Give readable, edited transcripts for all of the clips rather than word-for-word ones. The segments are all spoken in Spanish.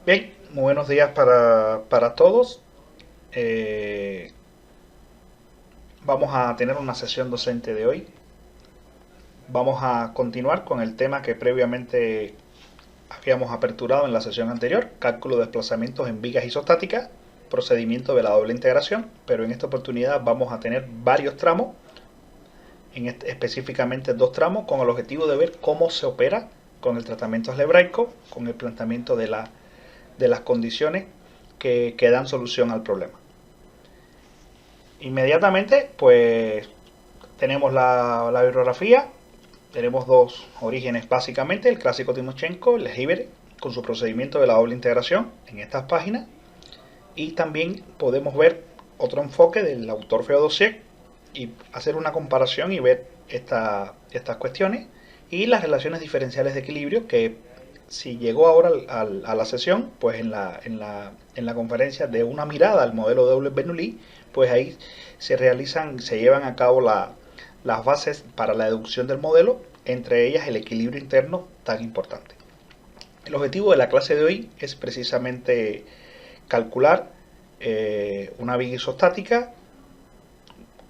Bien, muy buenos días para todos. Eh, Vamos a tener una sesión docente de hoy. Vamos a continuar con el tema que previamente habíamos aperturado en la sesión anterior, cálculo de desplazamientos en vigas isostáticas, procedimiento de la doble integración, pero en esta oportunidad vamos a tener varios tramos, específicamente dos tramos, con el objetivo de ver cómo se opera con el tratamiento algebraico, con el planteamiento de las condiciones que dan solución al problema. Inmediatamente, pues tenemos la bibliografía. Tenemos dos orígenes básicamente, el clásico Timoshenko, el Legibere, con su procedimiento de la doble integración en estas páginas. Y también podemos ver otro enfoque del autor Feodosiev y hacer una comparación y ver estas cuestiones y las relaciones diferenciales de equilibrio que si llegó ahora a la sesión, pues en la conferencia de una mirada al modelo de Euler-Bernoulli, pues ahí se llevan a cabo las bases para la deducción del modelo, entre ellas el equilibrio interno tan importante. El objetivo de la clase de hoy es precisamente calcular una viga isostática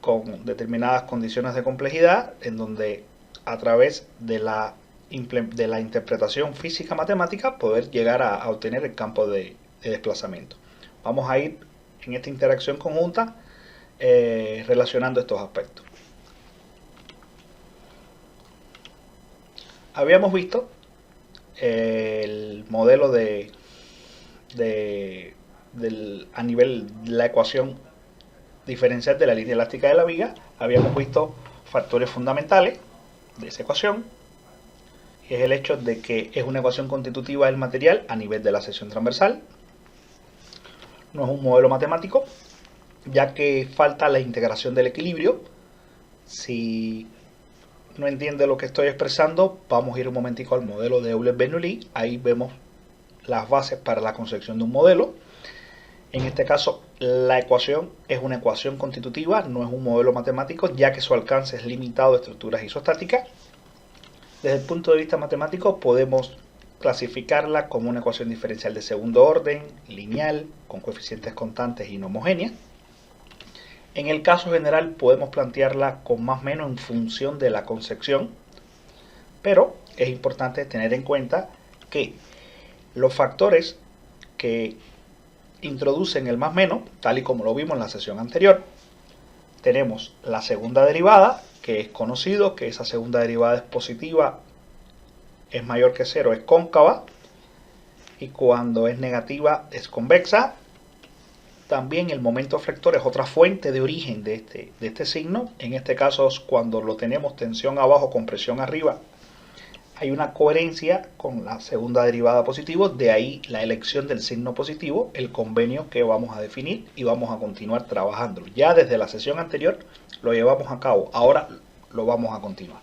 con determinadas condiciones de complejidad, en donde a través de la interpretación física matemática poder llegar a obtener el campo de desplazamiento. Vamos a ir en esta interacción conjunta relacionando estos aspectos. Habíamos visto el modelo a nivel de la ecuación diferencial de la línea elástica de la viga. Habíamos visto factores fundamentales de esa ecuación, y es el hecho de que es una ecuación constitutiva del material a nivel de la sección transversal. No es un modelo matemático, ya que falta la integración del equilibrio. Si no entiende lo que estoy expresando, vamos a ir un momentico al modelo de Euler-Bernoulli. Ahí vemos las bases para la concepción de un modelo. En este caso, la ecuación es una ecuación constitutiva, no es un modelo matemático, ya que su alcance es limitado a estructuras isostáticas. Desde el punto de vista matemático, podemos clasificarla como una ecuación diferencial de segundo orden, lineal, con coeficientes constantes y no homogéneas. En el caso general podemos plantearla con más o menos en función de la concepción, pero es importante tener en cuenta que los factores que introducen el más menos, tal y como lo vimos en la sesión anterior, tenemos la segunda derivada, que es conocido que esa segunda derivada es positiva, es mayor que cero, es cóncava, y cuando es negativa es convexa. También el momento flector es otra fuente de origen de este signo. En este caso, cuando lo tenemos tensión abajo con presión arriba, hay una coherencia con la segunda derivada positivo, de ahí la elección del signo positivo, el convenio que vamos a definir y vamos a continuar trabajando. Ya desde la sesión anterior lo llevamos a cabo, ahora lo vamos a continuar.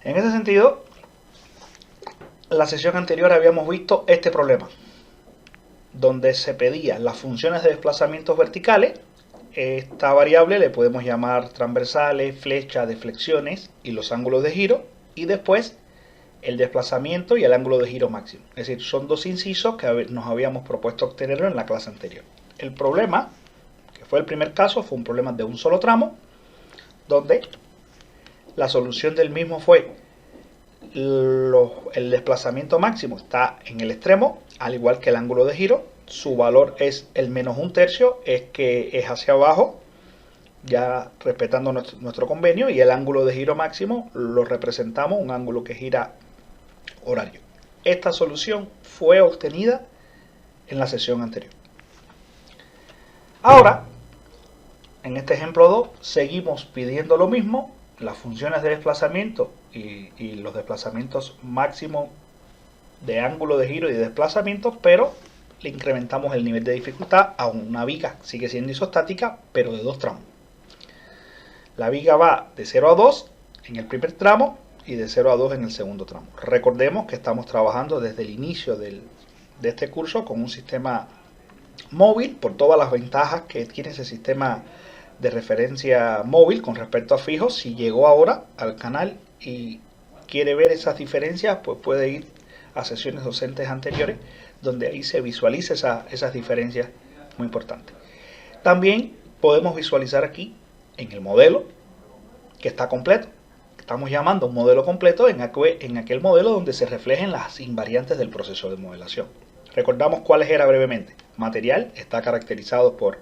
En ese sentido, en la sesión anterior habíamos visto este problema, donde se pedían las funciones de desplazamientos verticales. Esta variable le podemos llamar transversales, flechas, deflexiones y los ángulos de giro, y después el desplazamiento y el ángulo de giro máximo. Es decir, son dos incisos que nos habíamos propuesto obtenerlo en la clase anterior. El problema, que fue el primer caso, fue un problema de un solo tramo, donde la solución del mismo fue el desplazamiento máximo está en el extremo, al igual que el ángulo de giro. Su valor es el menos un tercio, es que es hacia abajo, ya respetando nuestro convenio, y el ángulo de giro máximo lo representamos, un ángulo que gira horario. Esta solución fue obtenida en la sesión anterior. Ahora, en este ejemplo 2, seguimos pidiendo lo mismo, las funciones de desplazamiento y los desplazamientos máximos de ángulo de giro y de desplazamiento, pero le incrementamos el nivel de dificultad a una viga. Sigue siendo isostática, pero de dos tramos. La viga va de 0 a 2 en el primer tramo y de 0 a 2 en el segundo tramo. Recordemos que estamos trabajando desde el inicio de este curso con un sistema móvil, por todas las ventajas que tiene ese sistema de referencia móvil con respecto a fijos. Si llegó ahora al canal y quiere ver esas diferencias, pues puede ir a sesiones docentes anteriores, donde ahí se visualiza esas diferencias muy importantes. También podemos visualizar aquí en el modelo que está completo. Estamos llamando un modelo completo en aquel modelo donde se reflejen las invariantes del proceso de modelación. Recordamos cuáles era brevemente. Material está caracterizado por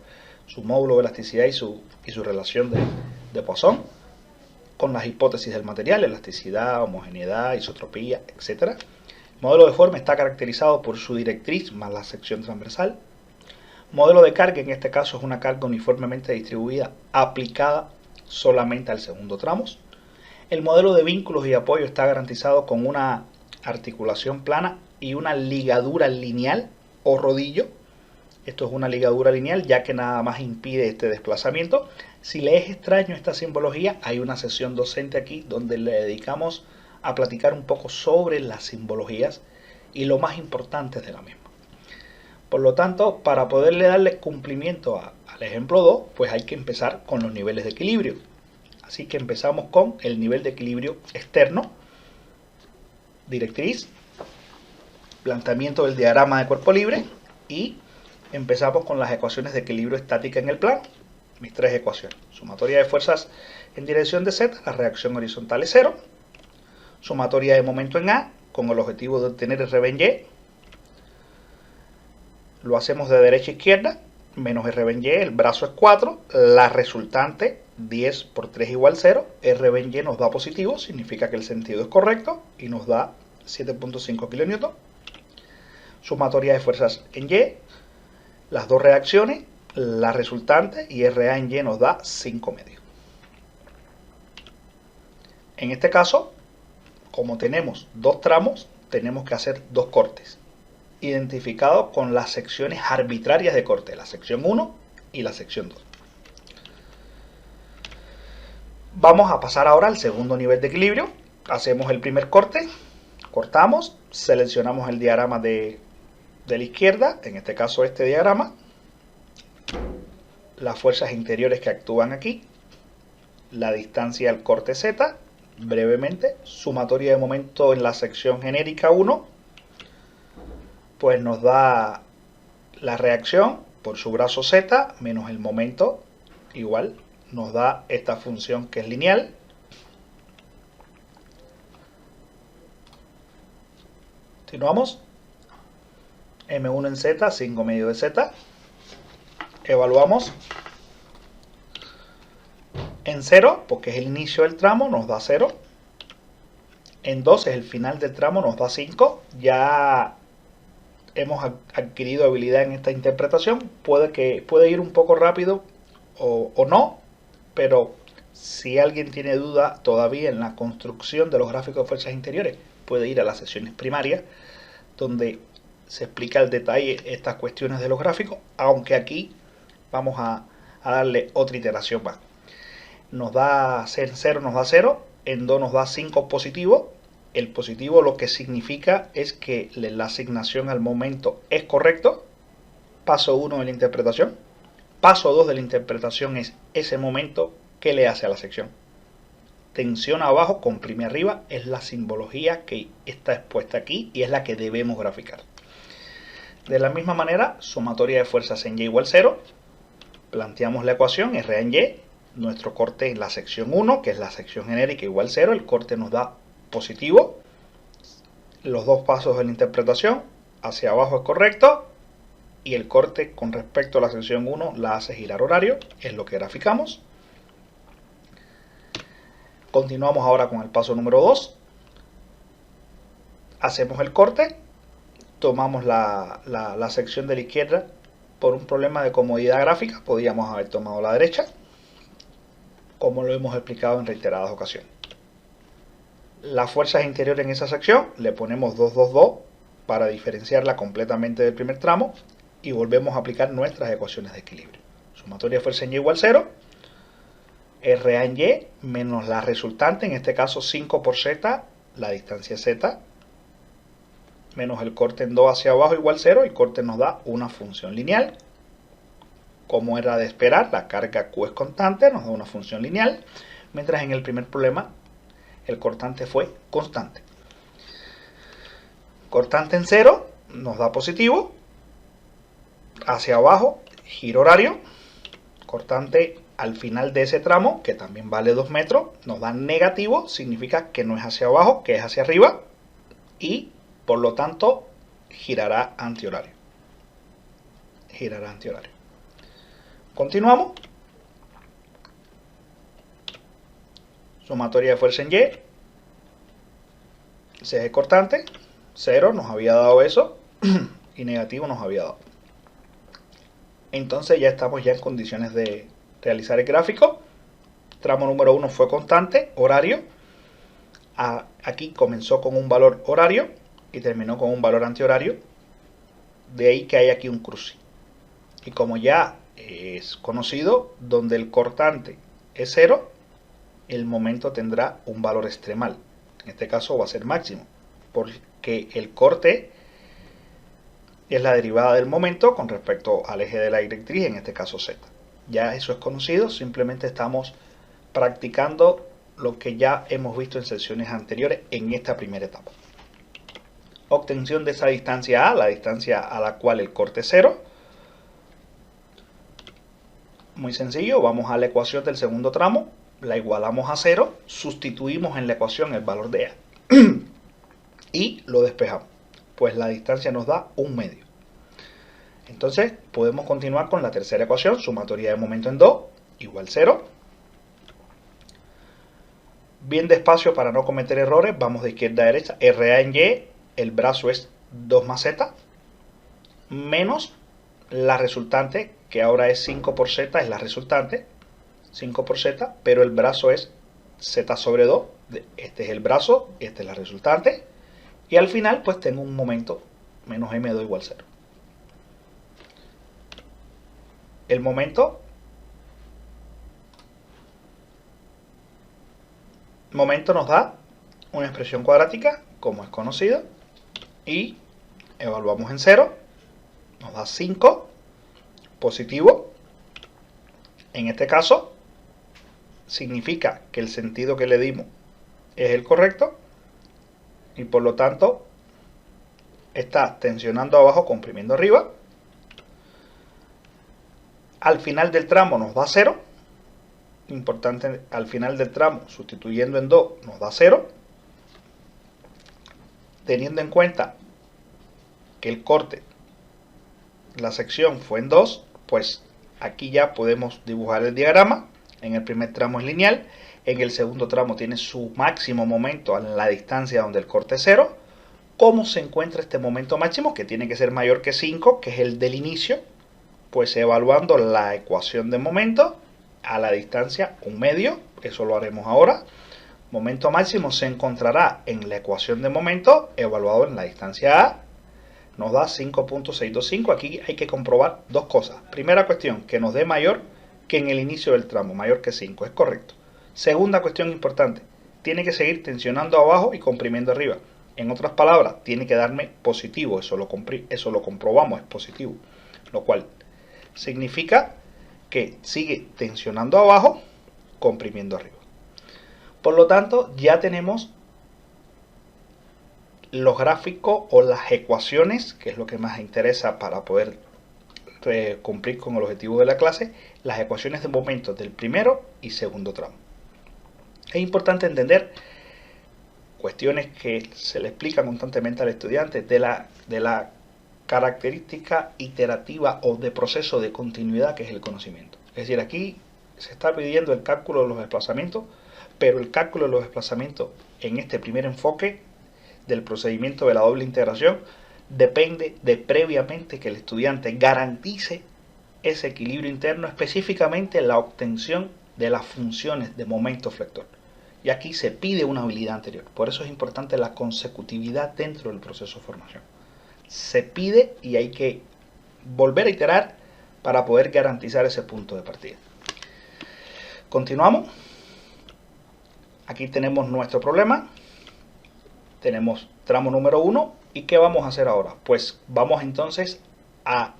su módulo de elasticidad y su relación de Poisson con las hipótesis del material, elasticidad, homogeneidad, isotropía, etc. El modelo de forma está caracterizado por su directriz más la sección transversal. Modelo de carga, en este caso, es una carga uniformemente distribuida aplicada solamente al segundo tramo. El modelo de vínculos y apoyo está garantizado con una articulación plana y una ligadura lineal o rodillo. Esto es una ligadura lineal ya que nada más impide este desplazamiento. Si le es extraño esta simbología, hay una sesión docente aquí donde le dedicamos a platicar un poco sobre las simbologías y lo más importante de la misma. Por lo tanto, para poderle darle cumplimiento al ejemplo 2, pues hay que empezar con los niveles de equilibrio. Así que empezamos con el nivel de equilibrio externo, directriz, planteamiento del diagrama de cuerpo libre y empezamos con las ecuaciones de equilibrio estática en el plano. Mis tres ecuaciones. Sumatoria de fuerzas en dirección de Z, la reacción horizontal es 0. Sumatoria de momento en A, con el objetivo de obtener RB en Y. Lo hacemos de derecha a izquierda, menos RB en Y, el brazo es 4. La resultante, 10 por 3 igual 0. RB en Y nos da positivo, significa que el sentido es correcto y nos da 7.5 kN. Sumatoria de fuerzas en Y, las dos reacciones, la resultante y RA en Y nos da 5 medios. En este caso, como tenemos dos tramos, tenemos que hacer dos cortes, identificados con las secciones arbitrarias de corte, la sección 1 y la sección 2. Vamos a pasar ahora al segundo nivel de equilibrio. Hacemos el primer corte, cortamos, seleccionamos el diagrama de la izquierda, en este caso este diagrama, las fuerzas interiores que actúan aquí, la distancia al corte Z, brevemente, sumatoria de momento en la sección genérica 1, pues nos da la reacción por su brazo Z menos el momento, igual, nos da esta función que es lineal. Continuamos. M1 en Z, 5 medios de Z. Evaluamos. En 0, porque es el inicio del tramo, nos da 0. En 2 es el final del tramo, nos da 5. Ya hemos adquirido habilidad en esta interpretación. Puede ir un poco rápido o no, pero si alguien tiene duda todavía en la construcción de los gráficos de fuerzas interiores, puede ir a las sesiones primarias, donde se explica al detalle estas cuestiones de los gráficos, aunque aquí vamos a darle otra iteración más. Nos da en 0 nos da 0, en 2 nos da 5 positivo. El positivo lo que significa es que la asignación al momento es correcto. Paso 1 de la interpretación. Paso 2 de la interpretación es ese momento que le hace a la sección. Tensión abajo, comprime arriba, es la simbología que está expuesta aquí y es la que debemos graficar. De la misma manera, sumatoria de fuerzas en Y igual 0. Planteamos la ecuación, R en Y. Nuestro corte en la sección 1, que es la sección genérica igual 0. El corte nos da positivo. Los dos pasos de la interpretación, hacia abajo es correcto. Y el corte con respecto a la sección 1 la hace girar horario, es lo que graficamos. Continuamos ahora con el paso número 2. Hacemos el corte. Tomamos la sección de la izquierda. Por un problema de comodidad gráfica, podíamos haber tomado la derecha, como lo hemos explicado en reiteradas ocasiones. Las fuerzas interiores en esa sección le ponemos 2, 2, 2 para diferenciarla completamente del primer tramo y volvemos a aplicar nuestras ecuaciones de equilibrio. Sumatoria de fuerza en Y igual 0, RA en Y menos la resultante, en este caso 5 por Z, la distancia Z, menos el corte en 2 hacia abajo igual 0, el corte nos da una función lineal. Como era de esperar, la carga Q es constante, nos da una función lineal, mientras en el primer problema el cortante fue constante. Cortante en 0 nos da positivo. Hacia abajo, giro horario. Cortante al final de ese tramo, que también vale 2 metros, nos da negativo. Significa que no es hacia abajo, que es hacia arriba. Y por lo tanto girará antihorario. Continuamos. Sumatoria de fuerza en Y. Ese eje cortante, 0 nos había dado eso y negativo nos había dado. Entonces ya estamos en condiciones de realizar el gráfico. Tramo número 1 fue constante, horario. Aquí comenzó con un valor horario y terminó con un valor antihorario. De ahí que hay aquí un cruce. Y como ya es conocido, donde el cortante es 0, el momento tendrá un valor extremal. En este caso va a ser máximo, porque el corte es la derivada del momento con respecto al eje de la directriz, en este caso Z. Ya eso es conocido, simplemente estamos practicando lo que ya hemos visto en sesiones anteriores en esta primera etapa. Obtención de esa distancia A, la distancia a la cual el corte es 0. Muy sencillo, vamos a la ecuación del segundo tramo, la igualamos a 0, sustituimos en la ecuación el valor de A y lo despejamos. Pues la distancia nos da 1 medio. Entonces podemos continuar con la tercera ecuación, sumatoria de momento en 2, igual 0. Bien despacio para no cometer errores, vamos de izquierda a derecha. RA en Y, el brazo es 2 más Z, menos la resultante, que ahora es 5 por Z, es la resultante, 5 por Z, pero el brazo es Z sobre 2, este es el brazo, esta es la resultante, y al final pues tengo un momento menos M2 igual 0. El momento nos da una expresión cuadrática, como es conocido, y evaluamos en 0, nos da 5, positivo. En este caso, significa que el sentido que le dimos es el correcto, y por lo tanto, está tensionando abajo, comprimiendo arriba. Al final del tramo nos da 0. Importante, al final del tramo, sustituyendo en 2, nos da 0. Teniendo en cuenta que el corte, la sección fue en 2, pues aquí ya podemos dibujar el diagrama. En el primer tramo es lineal, en el segundo tramo tiene su máximo momento a la distancia donde el corte es 0. ¿Cómo se encuentra este momento máximo? Que tiene que ser mayor que 5, que es el del inicio. Pues evaluando la ecuación de momento a la distancia 1 medio, eso lo haremos ahora. Momento máximo se encontrará en la ecuación de momento evaluado en la distancia A, nos da 5.625. Aquí hay que comprobar dos cosas. Primera cuestión, que nos dé mayor que en el inicio del tramo, mayor que 5, es correcto. Segunda cuestión importante, tiene que seguir tensionando abajo y comprimiendo arriba. En otras palabras, tiene que darme positivo, eso lo comprobamos, es positivo, lo cual significa que sigue tensionando abajo, comprimiendo arriba. Por lo tanto, ya tenemos los gráficos o las ecuaciones, que es lo que más interesa para poder cumplir con el objetivo de la clase, las ecuaciones de momento del primero y segundo tramo. Es importante entender cuestiones que se le explican constantemente al estudiante de la característica iterativa o de proceso de continuidad que es el conocimiento. Es decir, aquí se está pidiendo el cálculo de los desplazamientos, pero el cálculo de los desplazamientos en este primer enfoque del procedimiento de la doble integración depende de previamente que el estudiante garantice ese equilibrio interno, específicamente la obtención de las funciones de momento flector. Y aquí se pide una habilidad anterior. Por eso es importante la consecutividad dentro del proceso de formación. Se pide y hay que volver a iterar para poder garantizar ese punto de partida. Continuamos. Aquí tenemos nuestro problema. Tenemos tramo número 1. ¿Y qué vamos a hacer ahora? Pues vamos entonces a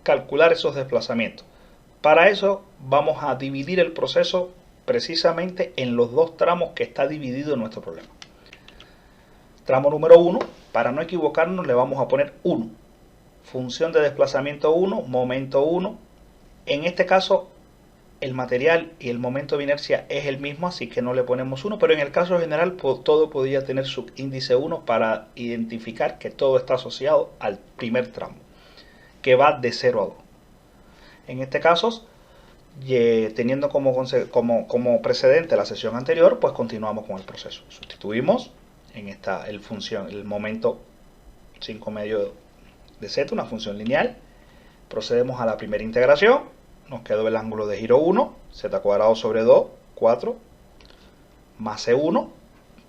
calcular esos desplazamientos. Para eso vamos a dividir el proceso precisamente en los dos tramos que está dividido en nuestro problema. Tramo número 1, para no equivocarnos le vamos a poner 1. Función de desplazamiento 1, momento 1. En este caso el material y el momento de inercia es el mismo, así que no le ponemos 1, pero en el caso general todo podría tener subíndice 1 para identificar que todo está asociado al primer tramo, que va de 0 a 2. En este caso, teniendo como precedente la sesión anterior, pues continuamos con el proceso. Sustituimos en el momento 5 medio de z, una función lineal. Procedemos a la primera integración. Nos quedó el ángulo de giro 1, z cuadrado sobre 2, 4, más c1.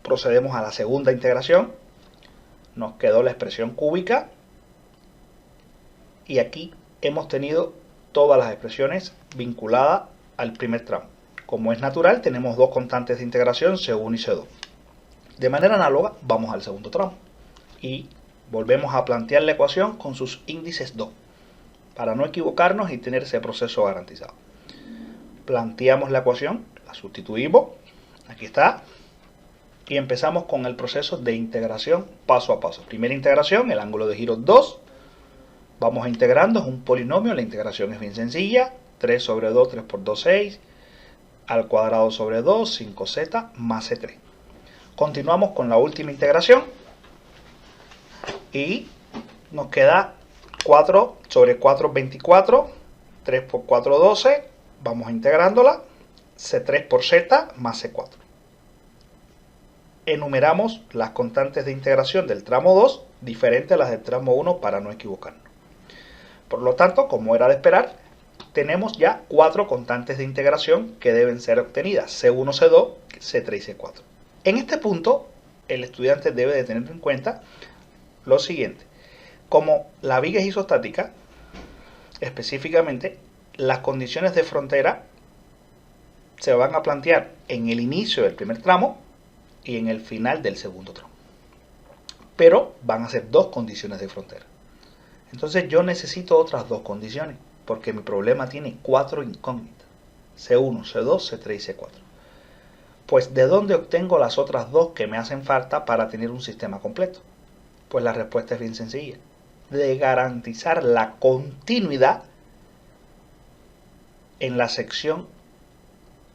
Procedemos a la segunda integración. Nos quedó la expresión cúbica. Y aquí hemos tenido todas las expresiones vinculadas al primer tramo. Como es natural, tenemos dos constantes de integración, c1 y c2. De manera análoga, vamos al segundo tramo. Y volvemos a plantear la ecuación con sus índices 2. Para no equivocarnos y tener ese proceso garantizado. Planteamos la ecuación, la sustituimos, aquí está, y empezamos con el proceso de integración paso a paso. Primera integración, el ángulo de giro 2, vamos integrando, es un polinomio, la integración es bien sencilla, 3 sobre 2, 3 por 2, 6, al cuadrado sobre 2, 5z más c3. Continuamos con la última integración y nos queda 4 sobre 4, 24, 3 por 4, 12, vamos integrándola, C3 por Z más C4. Enumeramos las constantes de integración del tramo 2, diferentes a las del tramo 1 para no equivocarnos. Por lo tanto, como era de esperar, tenemos ya 4 constantes de integración que deben ser obtenidas, C1, C2, C3 y C4. En este punto, el estudiante debe de tener en cuenta lo siguiente. Como la viga es isostática, específicamente, las condiciones de frontera se van a plantear en el inicio del primer tramo y en el final del segundo tramo. Pero van a ser dos condiciones de frontera. Entonces yo necesito otras dos condiciones, porque mi problema tiene 4 incógnitas. C1, C2, C3 y C4. Pues ¿de dónde obtengo las otras dos que me hacen falta para tener un sistema completo? Pues la respuesta es bien sencilla. De garantizar la continuidad en la sección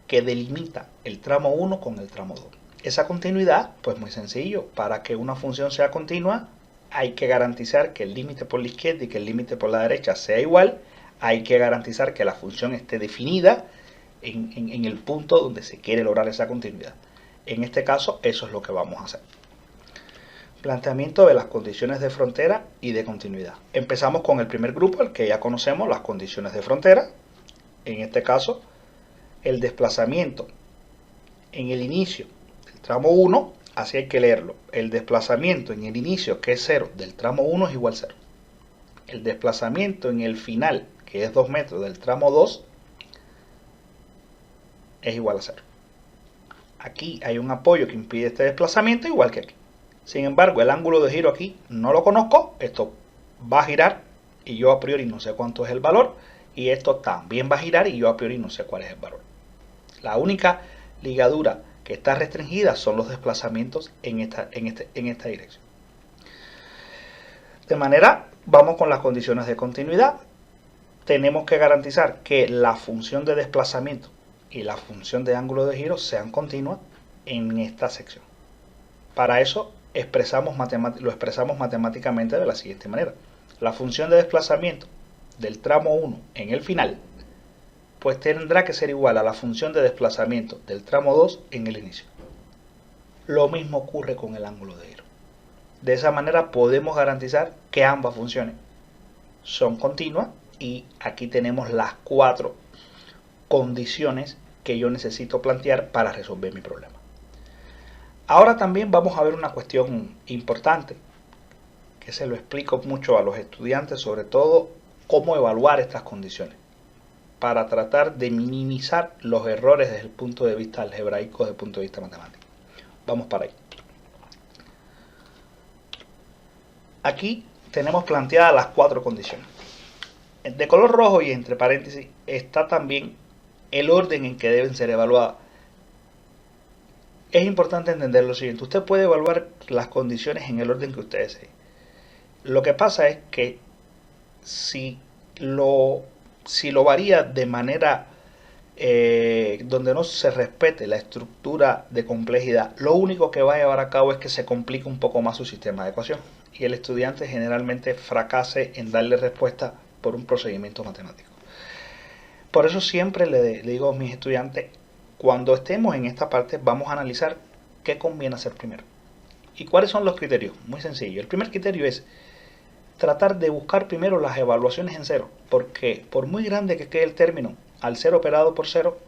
que delimita el tramo 1 con el tramo 2. Esa continuidad, pues muy sencillo, para que una función sea continua hay que garantizar que el límite por la izquierda y que el límite por la derecha sea igual, hay que garantizar que la función esté definida en el punto donde se quiere lograr esa continuidad. En este caso, eso es lo que vamos a hacer. Planteamiento de las condiciones de frontera y de continuidad. Empezamos con el primer grupo, el que ya conocemos, las condiciones de frontera. En este caso, el desplazamiento en el inicio del tramo 1, así hay que leerlo. El desplazamiento en el inicio, que es 0, del tramo 1 es igual a 0. El desplazamiento en el final, que es 2 metros del tramo 2, es igual a 0. Aquí hay un apoyo que impide este desplazamiento, igual que aquí. Sin embargo, el ángulo de giro aquí no lo conozco, esto va a girar y yo a priori no sé cuánto es el valor, y esto también va a girar y yo a priori no sé cuál es el valor. La única ligadura que está restringida son los desplazamientos en esta dirección. De manera, vamos con las condiciones de continuidad. Tenemos que garantizar que la función de desplazamiento y la función de ángulo de giro sean continuas en esta sección. Para eso lo expresamos matemáticamente de la siguiente manera. La función de desplazamiento del tramo 1 en el final, pues tendrá que ser igual a la función de desplazamiento del tramo 2 en el inicio. Lo mismo ocurre con el ángulo de giro. De esa manera podemos garantizar que ambas funciones son continuas y aquí tenemos las 4 condiciones que yo necesito plantear para resolver mi problema. Ahora también vamos a ver una cuestión importante que se lo explico mucho a los estudiantes, sobre todo cómo evaluar estas condiciones para tratar de minimizar los errores desde el punto de vista algebraico, desde el punto de vista matemático. Vamos para ahí. Aquí tenemos planteadas las 4 condiciones. De color rojo y entre paréntesis está también el orden en que deben ser evaluadas. es importante entender lo siguiente. Usted puede evaluar las condiciones en el orden que usted desee. Lo que pasa es que si lo varía de manera donde no se respete la estructura de complejidad, lo único que va a llevar a cabo es que se complique un poco más su sistema de ecuación y el estudiante generalmente fracase en darle respuesta por un procedimiento matemático. Por eso siempre le digo a mis estudiantes, cuando estemos en esta parte vamos a analizar qué conviene hacer primero. ¿Y cuáles son los criterios? Muy sencillo. El primer criterio es tratar de buscar primero las evaluaciones en cero, porque por muy grande que quede el término, al ser operado por cero,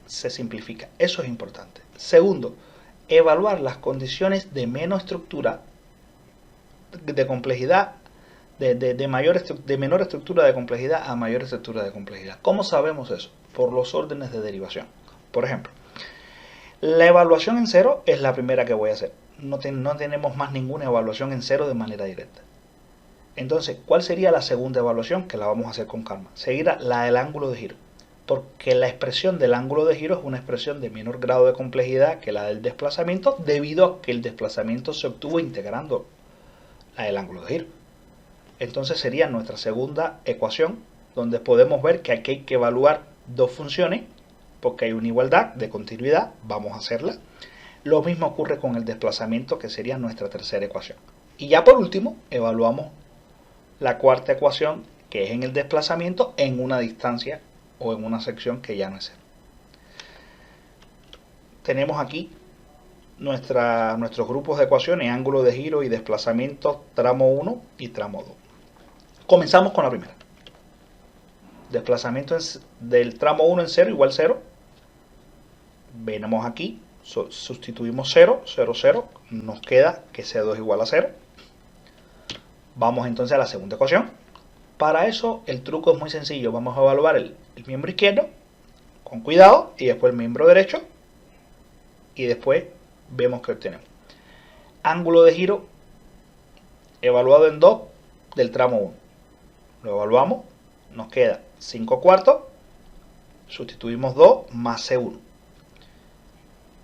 se simplifica. Eso es importante. Segundo, evaluar las condiciones de menor estructura de complejidad, de menor estructura de complejidad a mayor estructura de complejidad. ¿Cómo sabemos eso? Por los órdenes de derivación. Por ejemplo, la evaluación en cero es la primera que voy a hacer. No tenemos más ninguna evaluación en cero de manera directa. Entonces, ¿cuál sería la segunda evaluación? Que la vamos a hacer con calma. Seguirá la del ángulo de giro. Porque la expresión del ángulo de giro es una expresión de menor grado de complejidad que la del desplazamiento, debido a que el desplazamiento se obtuvo integrando la del ángulo de giro. Entonces sería nuestra segunda ecuación, donde podemos ver que aquí hay que evaluar dos funciones, porque hay una igualdad de continuidad, vamos a hacerla. Lo mismo ocurre con el desplazamiento, que sería nuestra tercera ecuación. Y ya por último, evaluamos la cuarta ecuación, que es en el desplazamiento en una distancia o en una sección que ya no es cero. Tenemos aquí nuestros grupos de ecuaciones, ángulo de giro y desplazamiento, tramo 1 y tramo 2. Comenzamos con la primera. Desplazamiento del tramo 1 en 0 igual 0. Venimos aquí, sustituimos 0, 0, 0. Nos queda que C2 es igual a 0. Vamos entonces a la segunda ecuación. Para eso el truco es muy sencillo. Vamos a evaluar el miembro izquierdo con cuidado y después el miembro derecho y después vemos que obtenemos. Ángulo de giro evaluado en 2 del tramo 1. Lo evaluamos, nos queda 5 cuartos, sustituimos 2 más C1.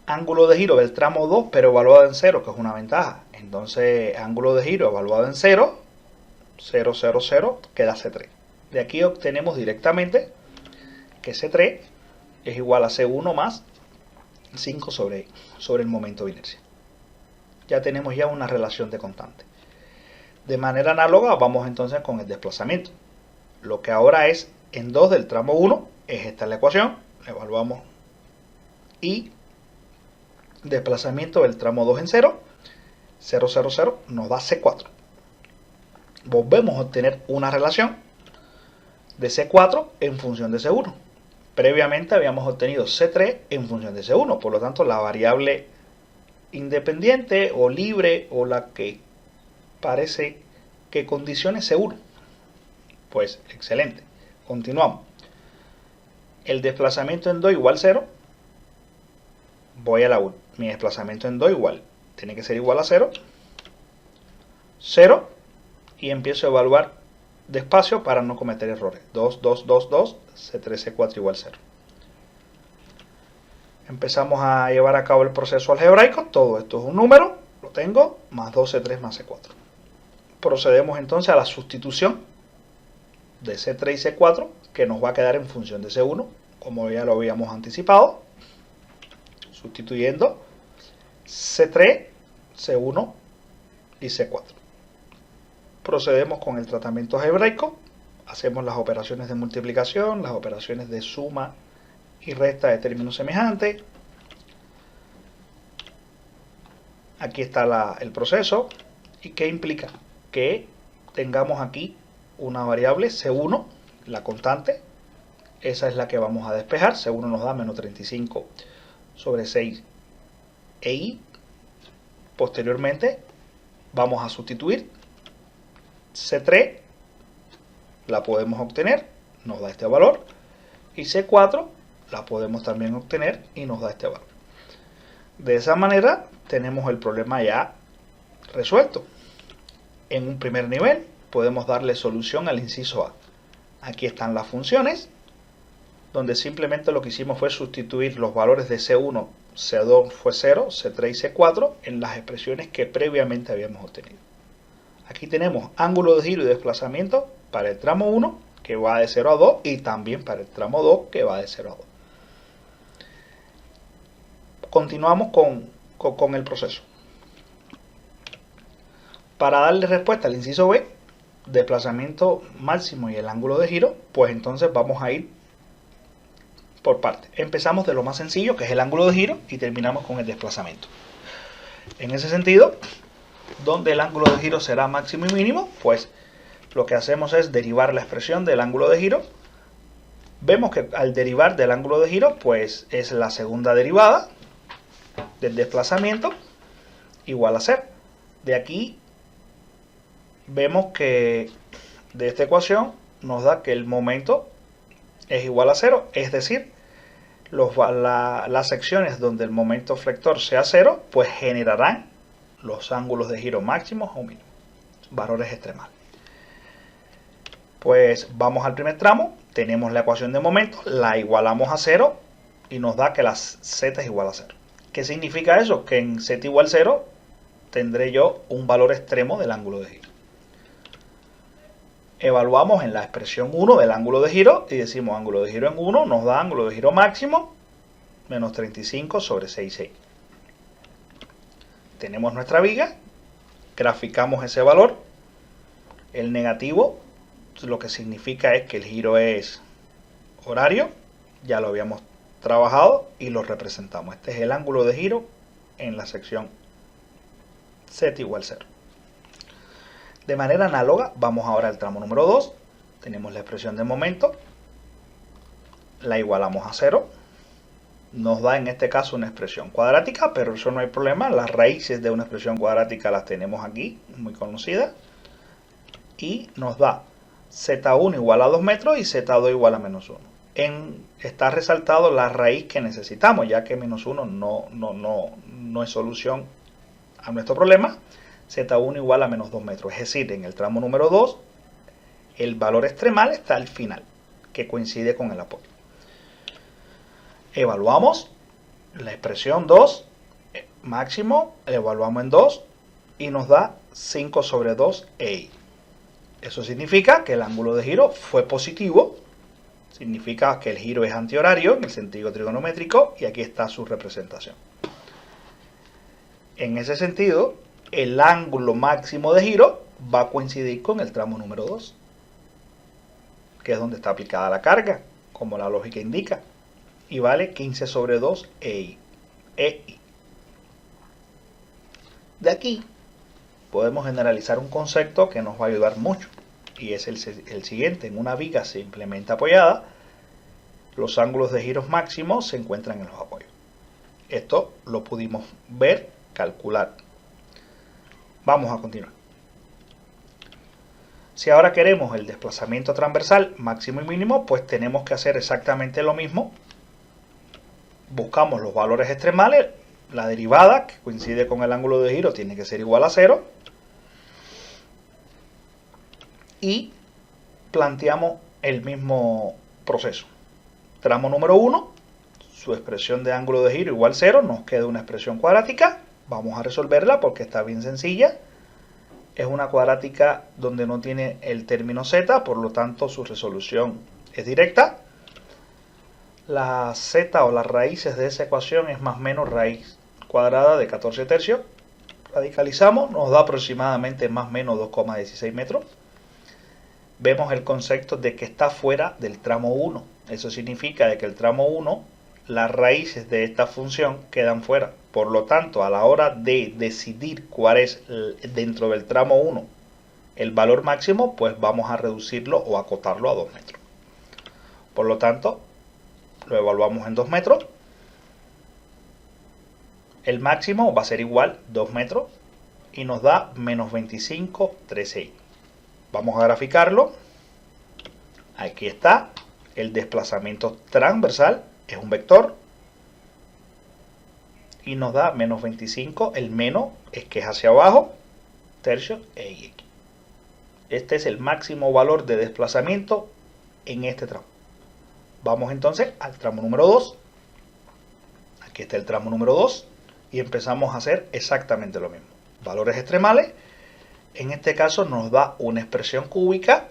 Ángulo de giro del tramo 2 pero evaluado en 0, que es una ventaja. Entonces ángulo de giro evaluado en 0, 0, 0, 0, queda C3. De aquí obtenemos directamente que C3 es igual a C1 más 5 sobre el momento de inercia. Ya tenemos ya una relación de constante. De manera análoga vamos entonces con el desplazamiento. Lo que ahora es en 2 del tramo 1, es esta la ecuación, la evaluamos y desplazamiento del tramo 2 en 0, 0, 0, 0, nos da C4. Volvemos a obtener una relación de C4 en función de C1. Previamente habíamos obtenido C3 en función de C1, por lo tanto la variable independiente o libre o la que parece que condicione C1. Pues excelente. Continuamos. El desplazamiento en 2 igual 0. Voy a la 1. Mi desplazamiento en 2 igual. Tiene que ser igual a 0. 0. Y empiezo a evaluar despacio para no cometer errores. 2, 2, 2, 2. C3, C4 igual 0. Empezamos a llevar a cabo el proceso algebraico. Todo esto es un número. Lo tengo. Más 2, C3 más C4. Procedemos entonces a la sustitución de C3 y C4, que nos va a quedar en función de C1, como ya lo habíamos anticipado, sustituyendo C3, C1 y C4. Procedemos con el tratamiento algebraico, hacemos las operaciones de multiplicación, las operaciones de suma y resta de términos semejantes. Aquí está el proceso. ¿Y qué implica? Que tengamos aquí una variable C1, la constante, esa es la que vamos a despejar. C1 nos da menos 35 sobre 6 EI. Posteriormente vamos a sustituir C3, la podemos obtener, nos da este valor, y C4 la podemos también obtener y nos da este valor. De esa manera tenemos el problema ya resuelto. En un primer nivel podemos darle solución al inciso A. Aquí están las funciones, donde simplemente lo que hicimos fue sustituir los valores de C1 C2 fue 0, C3 y C4 en las expresiones que previamente habíamos obtenido. Aquí tenemos ángulo de giro y desplazamiento para el tramo 1, que va de 0 a 2, y también para el tramo 2, que va de 0 a 2. Continuamos con el proceso. Para darle respuesta al inciso B, desplazamiento máximo y el ángulo de giro, pues entonces vamos a ir por partes. Empezamos de lo más sencillo, que es el ángulo de giro, y terminamos con el desplazamiento. En ese sentido, donde el ángulo de giro será máximo y mínimo, pues lo que hacemos es derivar la expresión del ángulo de giro. Vemos que al derivar del ángulo de giro, pues es la segunda derivada del desplazamiento igual a 0. De aquí vemos que de esta ecuación nos da que el momento es igual a 0, es decir, las secciones donde el momento flector sea 0, pues generarán los ángulos de giro máximos o mínimos, valores extremales. Pues vamos al primer tramo, tenemos la ecuación de momento, la igualamos a 0 y nos da que la z es igual a 0. ¿Qué significa eso? Que en z igual 0 tendré yo un valor extremo del ángulo de giro. Evaluamos en la expresión 1 del ángulo de giro y decimos ángulo de giro en 1 nos da ángulo de giro máximo menos 35 sobre 6,6. Tenemos nuestra viga, graficamos ese valor. El negativo lo que significa es que el giro es horario, ya lo habíamos trabajado y lo representamos. Este es el ángulo de giro en la sección z igual 0. De manera análoga, vamos ahora al tramo número 2. Tenemos la expresión de momento, la igualamos a 0. Nos da en este caso una expresión cuadrática, pero eso no hay problema. Las raíces de una expresión cuadrática las tenemos aquí, muy conocidas. Y nos da z1 igual a 2 metros y z2 igual a menos 1. Está resaltado la raíz que necesitamos, ya que menos 1 no es solución a nuestro problema. Z1 igual a menos 2 metros. Es decir, en el tramo número 2, el valor extremal está al final, que coincide con el apoyo. Evaluamos la expresión 2 máximo, evaluamos en 2 y nos da 5 sobre 2 EI. Eso significa que el ángulo de giro fue positivo, significa que el giro es antihorario en el sentido trigonométrico y aquí está su representación. En ese sentido, el ángulo máximo de giro va a coincidir con el tramo número 2, que es donde está aplicada la carga, como la lógica indica, y vale 15 sobre 2 EI. De aquí podemos generalizar un concepto que nos va a ayudar mucho, y es el siguiente. En una viga simplemente apoyada, los ángulos de giros máximos se encuentran en los apoyos. Esto lo pudimos ver, calcular. Vamos a continuar. Si ahora queremos el desplazamiento transversal máximo y mínimo, pues tenemos que hacer exactamente lo mismo. Buscamos los valores extremales, la derivada que coincide con el ángulo de giro tiene que ser igual a 0 y planteamos el mismo proceso. Tramo número 1, su expresión de ángulo de giro igual 0, nos queda una expresión cuadrática. Vamos a resolverla porque está bien sencilla. Es una cuadrática donde no tiene el término z, por lo tanto su resolución es directa. La z o las raíces de esa ecuación es más o menos raíz cuadrada de 14 tercios. Radicalizamos, nos da aproximadamente más o menos 2,16 metros. Vemos el concepto de que está fuera del tramo 1. Eso significa de que el tramo 1, las raíces de esta función quedan fuera. Por lo tanto, a la hora de decidir cuál es dentro del tramo 1 el valor máximo, pues vamos a reducirlo o acotarlo a 2 metros. Por lo tanto, lo evaluamos en 2 metros. El máximo va a ser igual 2 metros y nos da menos 25,36. Vamos a graficarlo. Aquí está. El desplazamiento transversal es un vector y nos da menos 25. El menos es que es hacia abajo, tercio EIX. Este es el máximo valor de desplazamiento en este tramo. Vamos entonces al tramo número 2. Aquí está el tramo número 2 y empezamos a hacer exactamente lo mismo. Valores extremales. En este caso nos da una expresión cúbica.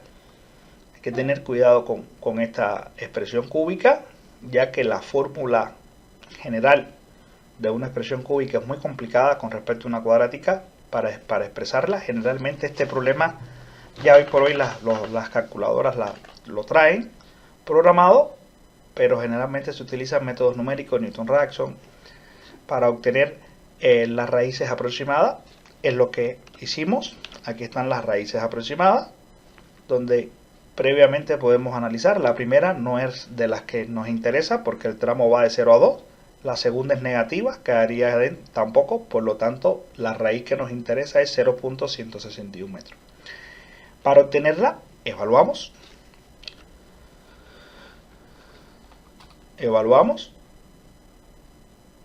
Hay que tener cuidado con esta expresión cúbica, ya que la fórmula general de una expresión cúbica es muy complicada con respecto a una cuadrática para expresarla. Generalmente este problema ya hoy por hoy las calculadoras lo traen programado, pero generalmente se utilizan métodos numéricos, Newton-Raphson, para obtener las raíces aproximadas. Es lo que hicimos. Aquí están las raíces aproximadas, donde previamente podemos analizar. La primera no es de las que nos interesa porque el tramo va de 0 a 2. La segunda es negativa, quedaría tampoco, por lo tanto la raíz que nos interesa es 0.161 metros. Para obtenerla, evaluamos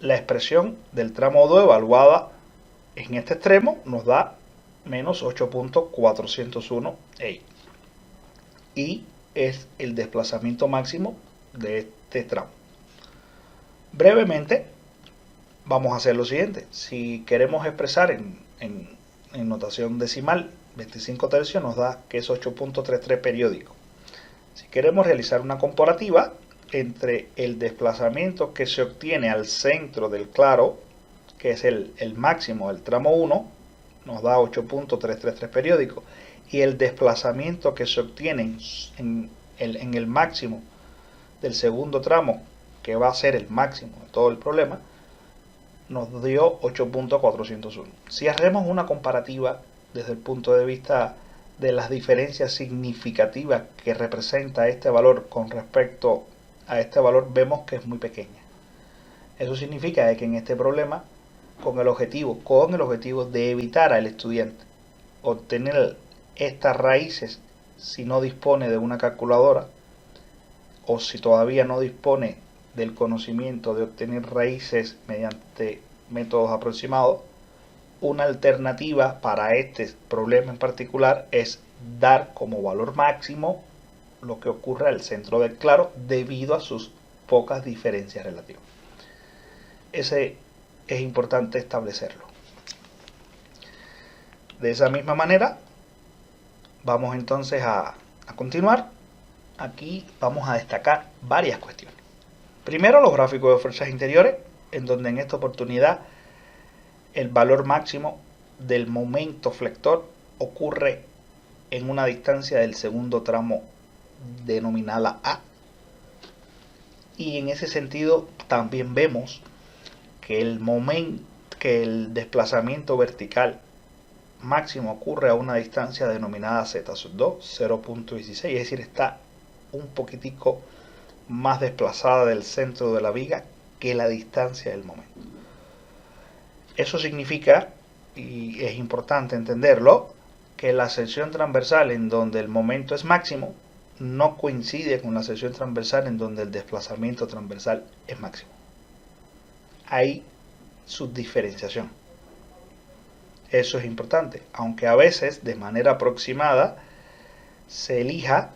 la expresión del tramo 2 evaluada en este extremo, nos da menos 8.401 EI. Y es el desplazamiento máximo de este tramo. Brevemente, vamos a hacer lo siguiente. Si queremos expresar en notación decimal 25 tercios, nos da que es 8.33 periódico. Si queremos realizar una comparativa entre el desplazamiento que se obtiene al centro del claro, que es el máximo del tramo 1, nos da 8.333 periódico, y el desplazamiento que se obtiene en el máximo del segundo tramo, que va a ser el máximo de todo el problema, nos dio 8.401. Si hacemos una comparativa desde el punto de vista de las diferencias significativas que representa este valor con respecto a este valor, vemos que es muy pequeña. Eso significa que en este problema, con el objetivo de evitar al estudiante obtener estas raíces si no dispone de una calculadora o si todavía no dispone del conocimiento de obtener raíces mediante métodos aproximados, una alternativa para este problema en particular es dar como valor máximo lo que ocurre al centro del claro debido a sus pocas diferencias relativas. Ese es importante establecerlo. De esa misma manera, vamos entonces a continuar. Aquí vamos a destacar varias cuestiones. Primero, los gráficos de fuerzas interiores, en donde en esta oportunidad el valor máximo del momento flector ocurre en una distancia del segundo tramo denominada A. Y en ese sentido también vemos que el desplazamiento vertical máximo ocurre a una distancia denominada Z sub 2, 0.16, es decir, está un poquitico más desplazada del centro de la viga que la distancia del momento. Eso significa, y es importante entenderlo, que la sección transversal en donde el momento es máximo no coincide con la sección transversal en donde el desplazamiento transversal es máximo. Hay subdiferenciación. Eso es importante, aunque a veces de manera aproximada se elija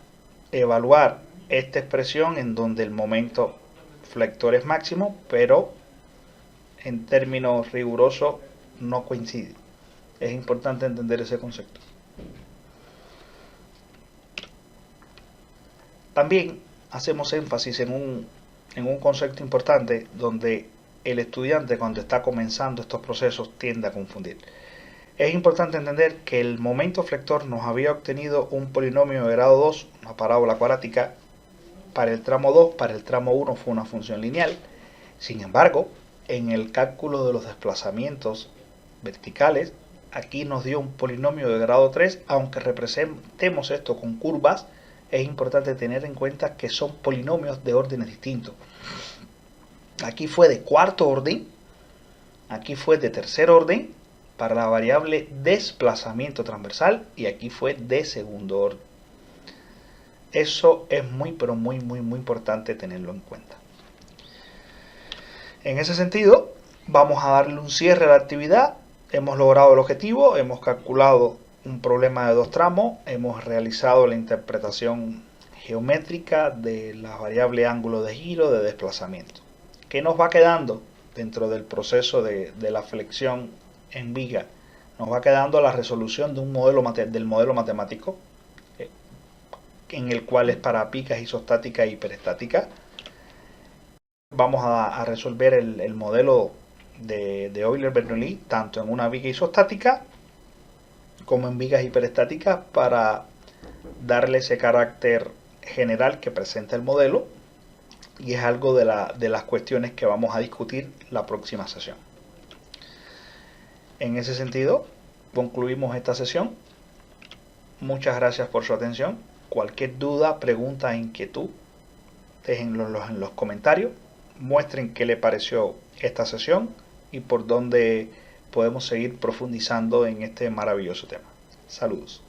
evaluar esta expresión en donde el momento flector es máximo, pero en términos rigurosos no coincide. Es importante entender ese concepto. También hacemos énfasis en un concepto importante donde el estudiante, cuando está comenzando estos procesos, tiende a confundir. Es importante entender que el momento flector nos había obtenido un polinomio de grado 2, una parábola cuadrática, para el tramo 2, para el tramo 1 fue una función lineal. Sin embargo, en el cálculo de los desplazamientos verticales, aquí nos dio un polinomio de grado 3, aunque representemos esto con curvas, es importante tener en cuenta que son polinomios de órdenes distintos. Aquí fue de cuarto orden, aquí fue de tercer orden para la variable desplazamiento transversal y aquí fue de segundo orden. Eso es muy importante tenerlo en cuenta. En ese sentido, vamos a darle un cierre a la actividad. Hemos logrado el objetivo, hemos calculado un problema de dos tramos, hemos realizado la interpretación geométrica de la variable ángulo de giro de desplazamiento. ¿Qué nos va quedando dentro del proceso de la flexión en viga, nos va quedando la resolución de un modelo del modelo matemático, en el cual es para vigas isostáticas e hiperestáticas. Vamos a resolver el modelo de Euler-Bernoulli tanto en una viga isostática como en vigas hiperestáticas, para darle ese carácter general que presenta el modelo, y es algo de las cuestiones que vamos a discutir la próxima sesión. En ese sentido, concluimos esta sesión. Muchas gracias por su atención. Cualquier duda, pregunta, inquietud, déjenlo en los comentarios. Muestren qué le pareció esta sesión y por dónde podemos seguir profundizando en este maravilloso tema. Saludos.